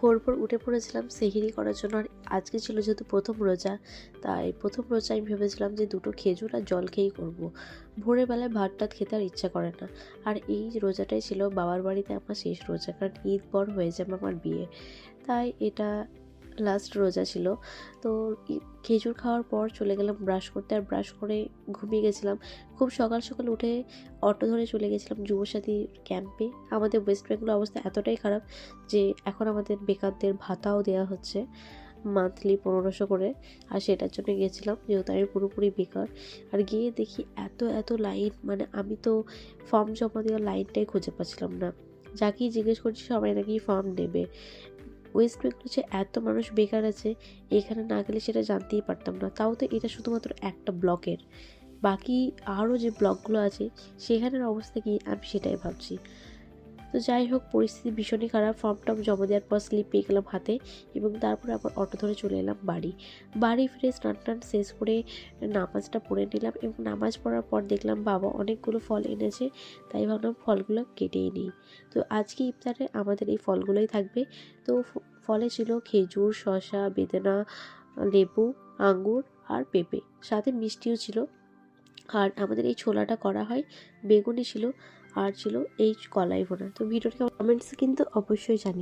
ভোর ভোর উঠে পড়েছিলাম সেহরি করার জন্য। আর আজকে ছিল যেহেতু প্রথম রোজা, তাই প্রথম রোজা আমি ভেবেছিলাম যে দুটো খেজুর আর জল খেয়েই করবো। ভোরের বেলায় ভাত টাত খেতে আর ইচ্ছা করে না। আর এই রোজাটাই ছিল বাবার বাড়িতে আমার শেষ রোজা, কারণ ঈদ পর হয়ে যাবে আমার বিয়ে, তাই এটা লাস্ট রোজা ছিল। তো খেজুর খাওয়ার পর চলে গেলাম ব্রাশ করতে, আর ব্রাশ করে ঘুমিয়ে গেছিলাম। খুব সকাল সকাল উঠে অটো ধরে চলে গেছিলাম যুবসাথী ক্যাম্পে। আমাদের ওয়েস্ট বেঙ্গলের অবস্থা এতটাই খারাপ যে এখন আমাদের বেকারদের ভাতাও দেওয়া হচ্ছে মান্থলি 1500 করে, আর সেটার জন্য গিয়েছিলাম যেহেতু আমি পুরোপুরি বেকার। আর গিয়ে দেখি এত এত লাইন, মানে আমি তো ফর্ম জমা দেওয়ার লাইনটাই খুঁজে পাচ্ছিলাম না। যাকেই জিজ্ঞেস করছি সবাই নাকি ফর্ম নেবে। ওয়েস্ট বেঙ্গল যে এত মানুষ বেকার আছে, এখানে না গেলে সেটা জানতেই পারতাম না। তাও তো এটা শুধুমাত্র একটা ব্লকের, বাকি আরও যে ব্লকগুলো আছে সেখানের অবস্থা কি আমি সেটাই ভাবছি। তো যাই হোক, পরিস্থিতি ভীষণই খারাপ। ফর্ম টর্ম জমা দেওয়ার পর স্লিপ পেয়ে গেলাম হাতে, এবং তারপরে আবার অটো ধরে চলে এলাম বাড়ি ফিরে স্নান টান শেষ করে নামাজটা পড়ে নিলাম, এবং নামাজ পড়ার পর দেখলাম বাবা অনেকগুলো ফল এনেছে, তাই ভাবলাম ফলগুলো কেটেই নিই। তো আজকে ইফতারে আমাদের এই ফলগুলোই থাকবে। তো ফলে ছিল খেজুর, শসা, বেদানা, লেবু, আঙ্গুর আর পেঁপে, সাথে মিষ্টিও ছিল। আর আমাদের এই ছোলাটা করা হয়, বেগুনি ছিল, আর ছিল এই কলাই ভুনা। তো ভিডিওটা কমেন্টস কিন্তু অবশ্যই জানি।